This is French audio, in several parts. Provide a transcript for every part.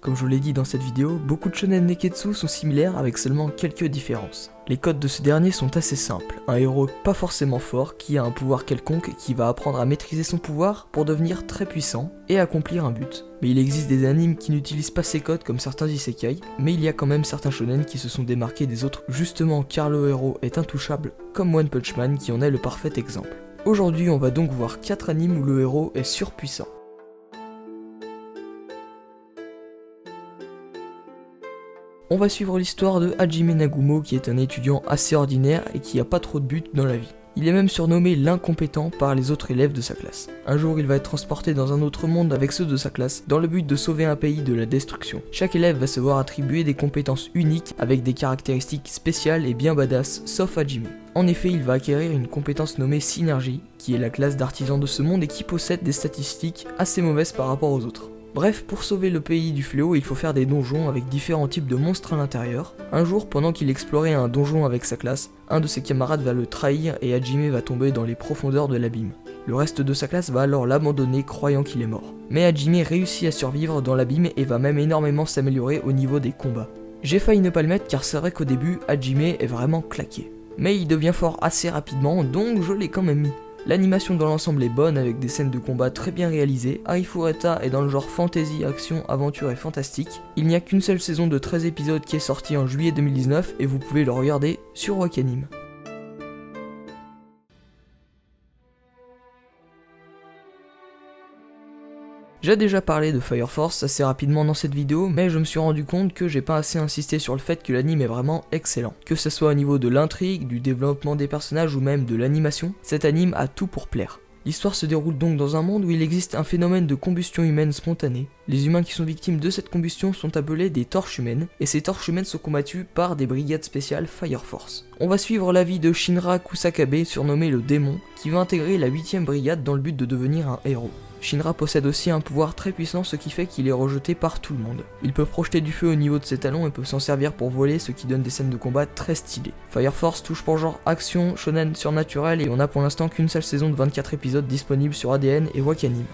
Comme je vous l'ai dit dans cette vidéo, beaucoup de shonen neketsu sont similaires avec seulement quelques différences. Les codes de ce dernier sont assez simples, un héros pas forcément fort qui a un pouvoir quelconque qui va apprendre à maîtriser son pouvoir pour devenir très puissant et accomplir un but. Mais il existe des animes qui n'utilisent pas ces codes comme certains isekai, mais il y a quand même certains shonen qui se sont démarqués des autres justement car le héros est intouchable, comme One Punch Man qui en est le parfait exemple. Aujourd'hui on va donc voir 4 animes où le héros est surpuissant. On va suivre l'histoire de Hajime Nagumo qui est un étudiant assez ordinaire et qui a pas trop de but dans la vie. Il est même surnommé l'incompétent par les autres élèves de sa classe. Un jour il va être transporté dans un autre monde avec ceux de sa classe dans le but de sauver un pays de la destruction. Chaque élève va se voir attribuer des compétences uniques avec des caractéristiques spéciales et bien badass sauf Hajime. En effet il va acquérir une compétence nommée Synergie qui est la classe d'artisans de ce monde et qui possède des statistiques assez mauvaises par rapport aux autres. Bref, pour sauver le pays du fléau, il faut faire des donjons avec différents types de monstres à l'intérieur. Un jour, pendant qu'il explorait un donjon avec sa classe, un de ses camarades va le trahir et Hajime va tomber dans les profondeurs de l'abîme. Le reste de sa classe va alors l'abandonner croyant qu'il est mort. Mais Hajime réussit à survivre dans l'abîme et va même énormément s'améliorer au niveau des combats. J'ai failli ne pas le mettre car c'est vrai qu'au début, Hajime est vraiment claqué. Mais il devient fort assez rapidement, donc je l'ai quand même mis. L'animation dans l'ensemble est bonne avec des scènes de combat très bien réalisées. Arifureta est dans le genre fantasy, action, aventure et fantastique. Il n'y a qu'une seule saison de 13 épisodes qui est sortie en juillet 2019 et vous pouvez le regarder sur Wakanim. J'ai déjà parlé de Fire Force assez rapidement dans cette vidéo, mais je me suis rendu compte que j'ai pas assez insisté sur le fait que l'anime est vraiment excellent. Que ce soit au niveau de l'intrigue, du développement des personnages ou même de l'animation, cet anime a tout pour plaire. L'histoire se déroule donc dans un monde où il existe un phénomène de combustion humaine spontanée. Les humains qui sont victimes de cette combustion sont appelés des torches humaines, et ces torches humaines sont combattues par des brigades spéciales Fire Force. On va suivre la vie de Shinra Kusakabe, surnommé le démon, qui va intégrer la 8ème brigade dans le but de devenir un héros. Shinra possède aussi un pouvoir très puissant, ce qui fait qu'il est rejeté par tout le monde. Il peut projeter du feu au niveau de ses talons et peut s'en servir pour voler, ce qui donne des scènes de combat très stylées. Fire Force touche pour genre action, shonen surnaturel et on a pour l'instant qu'une seule saison de 24 épisodes disponible sur ADN et Wakanim.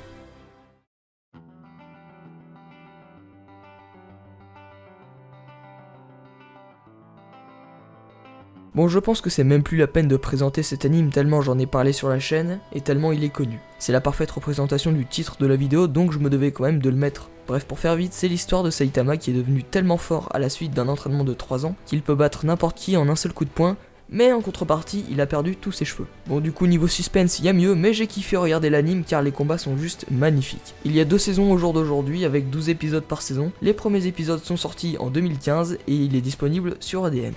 Bon, je pense que c'est même plus la peine de présenter cet anime tellement j'en ai parlé sur la chaîne et tellement il est connu. C'est la parfaite représentation du titre de la vidéo donc je me devais quand même de le mettre. Bref, pour faire vite, c'est l'histoire de Saitama qui est devenu tellement fort à la suite d'un entraînement de 3 ans qu'il peut battre n'importe qui en un seul coup de poing, mais en contrepartie, il a perdu tous ses cheveux. Bon, du coup, niveau suspense, il y a mieux, mais j'ai kiffé regarder l'anime car les combats sont juste magnifiques. Il y a 2 saisons au jour d'aujourd'hui avec 12 épisodes par saison. Les premiers épisodes sont sortis en 2015 et il est disponible sur ADN.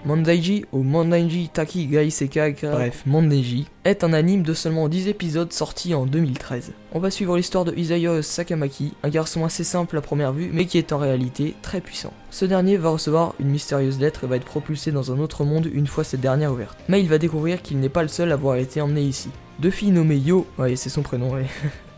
Mondaiji ou Mondaiji Taki Gaiseka, bref Mondaiji, est un anime de seulement 10 épisodes sorti en 2013. On va suivre l'histoire de Isayoi Sakamaki, un garçon assez simple à première vue mais qui est en réalité très puissant. Ce dernier va recevoir une mystérieuse lettre et va être propulsé dans un autre monde une fois cette dernière ouverte. Mais il va découvrir qu'il n'est pas le seul à avoir été emmené ici. 2 filles nommées Yo, ouais c'est son prénom ouais.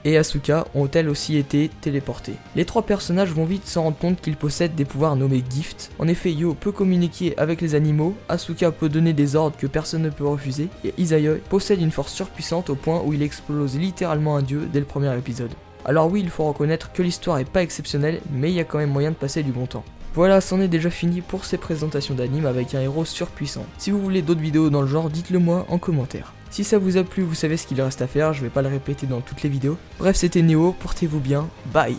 Et Asuka ont elles aussi été téléportées. Les 3 personnages vont vite s'en rendre compte qu'ils possèdent des pouvoirs nommés Gift. En effet, Yo peut communiquer avec les animaux, Asuka peut donner des ordres que personne ne peut refuser, et Isayoi possède une force surpuissante au point où il explose littéralement un dieu dès le premier épisode. Alors oui, il faut reconnaître que l'histoire est pas exceptionnelle, mais il y a quand même moyen de passer du bon temps. Voilà, c'en est déjà fini pour ces présentations d'anime avec un héros surpuissant. Si vous voulez d'autres vidéos dans le genre, dites-le moi en commentaire. Si ça vous a plu, vous savez ce qu'il reste à faire, je vais pas le répéter dans toutes les vidéos. Bref, c'était Néo, portez-vous bien, bye.